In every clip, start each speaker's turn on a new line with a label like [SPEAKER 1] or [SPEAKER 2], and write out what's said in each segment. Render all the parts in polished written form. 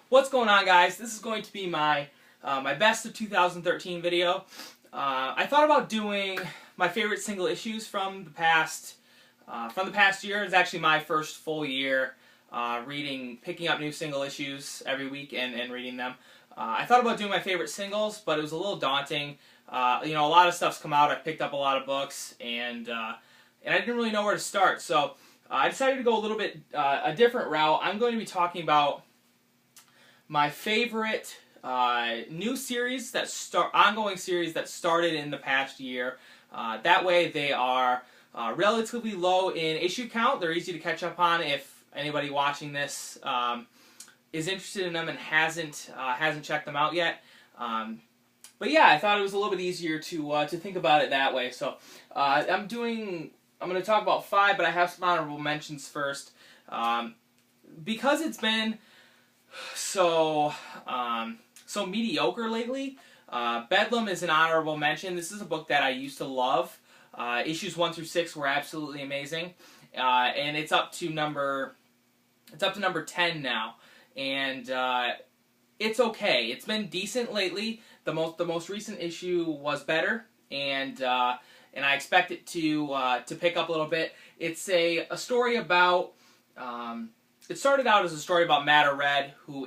[SPEAKER 1] What's going on, guys? This is going to be my my best of 2013 video. I thought about doing my favorite single issues from the past year. It's actually my first full year picking up new single issues every week and reading them. I thought about doing my favorite singles, but it was a little daunting. A lot of stuff's come out. I picked up a lot of books, and I didn't really know where to start. So I decided to go a little bit a different route. I'm going to be talking about my favorite new series ongoing series that started in the past year. That way they are relatively low in issue count. They're easy to catch up on if anybody watching this is interested in them and hasn't checked them out yet. But yeah, I thought it was a little bit easier to think about it that way. So I'm going to talk about 5, but I have some honorable mentions first. Because it's been so mediocre lately, Bedlam is an honorable mention. This is a book that I used to love. Issues 1 through 6 were absolutely amazing, and it's up to number 10 now, and it's okay. It's been decent lately. The most recent issue was better, and I expect it to pick up a little bit. It's a story about. It started out as a story about Matter Red, who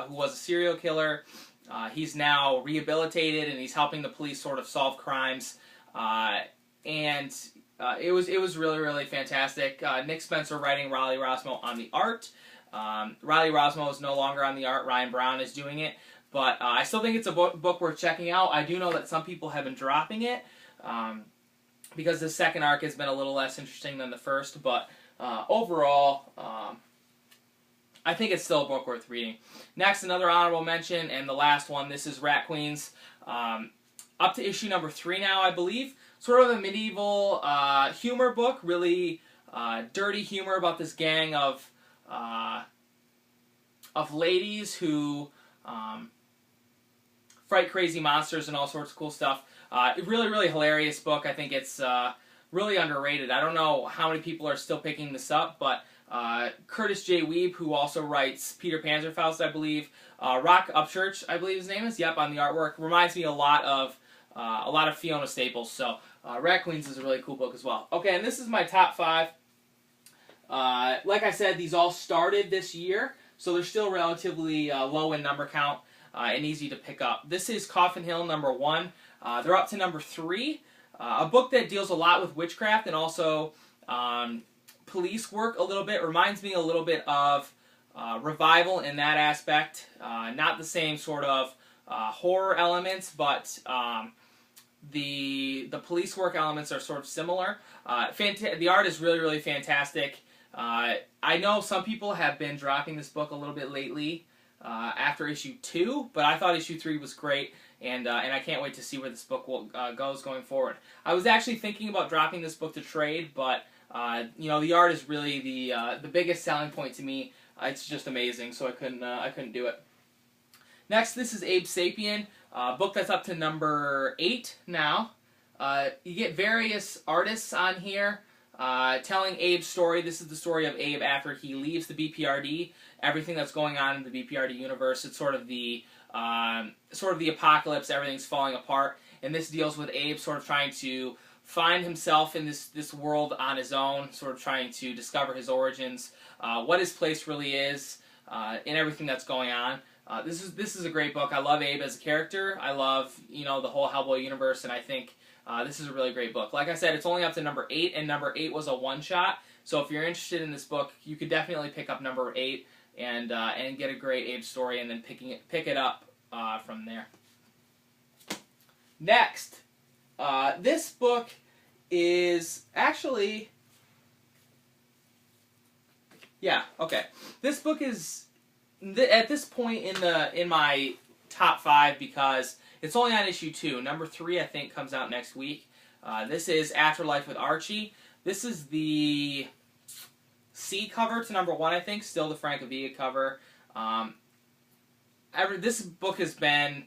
[SPEAKER 1] was a serial killer. He's now rehabilitated, and he's helping the police sort of solve crimes. It was really, really fantastic. Nick Spencer writing, Riley Rossmo on the art. Riley Rossmo is no longer on the art. Ryan Brown is doing it. But I still think it's a book worth checking out. I do know that some people have been dropping it because the second arc has been a little less interesting than the first. But overall, I think it's still a book worth reading. Next, another honorable mention, and the last one. This is Rat Queens. Up to issue number 3 now, I believe. Sort of a medieval humor book, really dirty humor about this gang of ladies who fight crazy monsters and all sorts of cool stuff. Really, really hilarious book. I think it's really underrated. I don't know how many people are still picking this up, but Curtis J. Weeb, who also writes Peter Panzerfaust, I believe, Rock Upchurch, I believe his name is, yep, on the artwork, reminds me a lot of Fiona Staples. So Rat Queens is a really cool book as well. Okay, and this is my top 5. Like I said, these all started this year, so they're still relatively low in number count and easy to pick up. This is Coffin Hill number 1. They're up to number 3. A book that deals a lot with witchcraft and also police work a little bit. Reminds me a little bit of Revival in that aspect. Not the same sort of horror elements, but the police work elements are sort of similar. The art is really, really fantastic. I know some people have been dropping this book a little bit lately after issue 2, but I thought issue 3 was great, and I can't wait to see where this book goes going forward. I was actually thinking about dropping this book to trade, but the art is really the biggest selling point to me. It's just amazing, so I couldn't do it. Next, this is Abe Sapien, book that's up to number 8 now. You get various artists on here telling Abe's story. This is the story of Abe after he leaves the BPRD. Everything that's going on in the BPRD universe. It's sort of the apocalypse. Everything's falling apart, and this deals with Abe sort of trying to find himself in this world on his own, sort of trying to discover his origins, what his place really is, in everything that's going on. This is a great book. I love Abe as a character. I love the whole Hellboy universe, and I think this is a really great book. Like I said, it's only up to number 8, and number 8 was a one-shot. So if you're interested in this book, you could definitely pick up number 8 and get a great Abe story, and then pick it up from there. Next. This book is actually, This book is at this point in my top 5 because it's only on issue 2. Number 3, I think, comes out next week. This is Afterlife with Archie. This is the C cover to number 1, I think. Still the Francavilla cover. This book has been.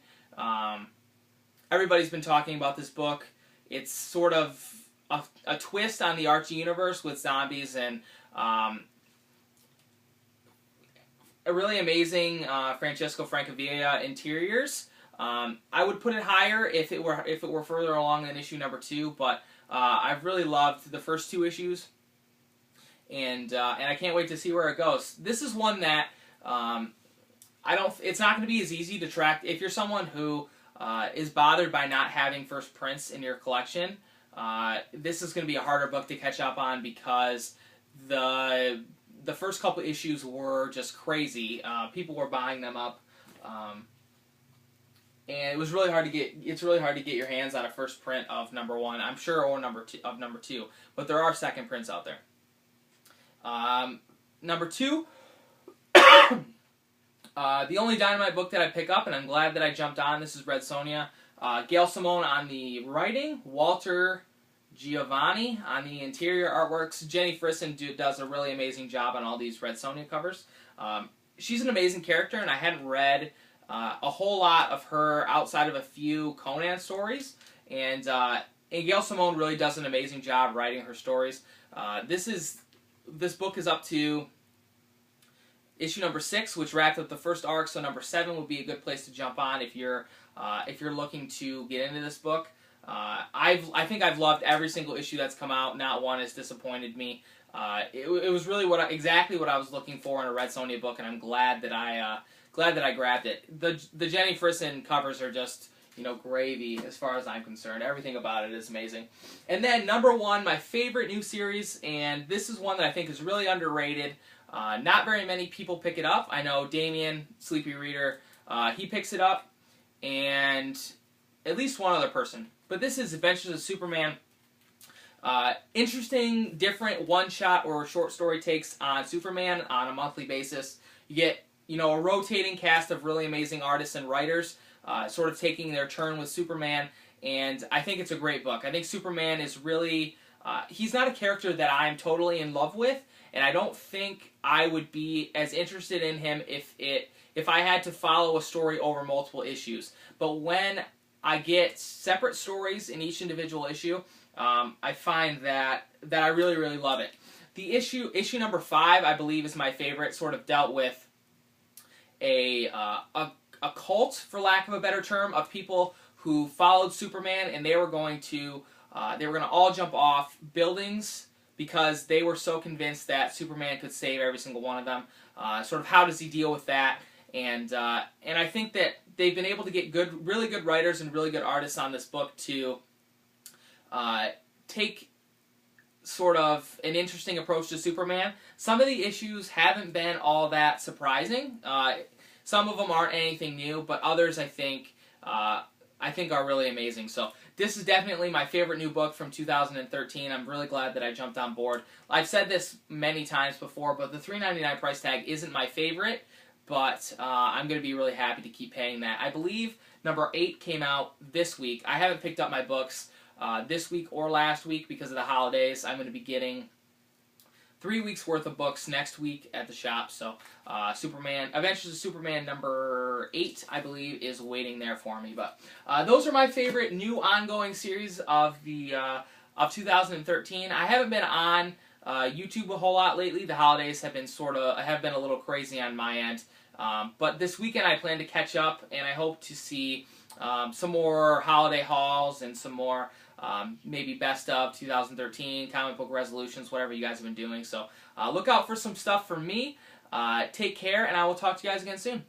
[SPEAKER 1] Everybody's been talking about this book. It's sort of a twist on the Archie universe with zombies and a really amazing Francesco Francavilla interiors. I would put it higher if it were further along than issue number 2, but I've really loved the first 2 issues, and I can't wait to see where it goes. This is one that it's not going to be as easy to track if you're someone who is bothered by not having first prints in your collection. This is going to be a harder book to catch up on because the first couple issues were just crazy. People were buying them up, and it was really hard to get. It's really hard to get your hands on a first print of number 1, I'm sure, or number 2. But there are second prints out there. Number 2. The only Dynamite book that I pick up, and I'm glad that I jumped on, this is Red Sonja. Gail Simone on the writing, Walter Giovanni on the interior artworks. Jenny Frison does a really amazing job on all these Red Sonja covers. She's an amazing character, and I hadn't read a whole lot of her outside of a few Conan stories, and Gail Simone really does an amazing job writing her stories. This book is up to issue number 6, which wrapped up the first arc, so number 7 would be a good place to jump on if you're looking to get into this book. I think I've loved every single issue that's come out. Not one has disappointed me. It was really exactly what I was looking for in a Red Sonja book, and I'm glad that I grabbed it. The Jenny Frison covers are just, gravy as far as I'm concerned. Everything about it is amazing. And then number 1, my favorite new series, and this is one that I think is really underrated. Not very many people pick it up. I know Damien, Sleepy Reader, he picks it up, and at least one other person. But this is Adventures of Superman. Interesting, different one-shot or short story takes on Superman on a monthly basis. You get, a rotating cast of really amazing artists and writers, sort of taking their turn with Superman, and I think it's a great book. I think Superman is really, he's not a character that I'm totally in love with, and I don't think I would be as interested in him if I had to follow a story over multiple issues. But when I get separate stories in each individual issue, I find that I really, really love it. The issue number 5, I believe, is my favorite. Sort of dealt with a cult, for lack of a better term, of people who followed Superman, and they were going to all jump off buildings because they were so convinced that Superman could save every single one of them. Sort of how does he deal with that? And I think that they've been able to get really good writers and really good artists on this book to take sort of an interesting approach to Superman. Some of the issues haven't been all that surprising. Some of them aren't anything new, but others I think are really amazing. So this is definitely my favorite new book from 2013. I'm really glad that I jumped on board. I've said this many times before, but the $3.99 price tag isn't my favorite, but I'm going to be really happy to keep paying that. I believe number 8 came out this week. I haven't picked up my books this week or last week because of the holidays. I'm going to be getting 3 weeks worth of books next week at the shop. So Adventures of Superman number 8, I believe, is waiting there for me. But those are my favorite new ongoing series of 2013. I haven't been on YouTube a whole lot lately. The holidays have been a little crazy on my end. But this weekend I plan to catch up, and I hope to see some more holiday hauls and some more maybe best of 2013, comic book resolutions, whatever you guys have been doing. So look out for some stuff from me. Take care, and I will talk to you guys again soon.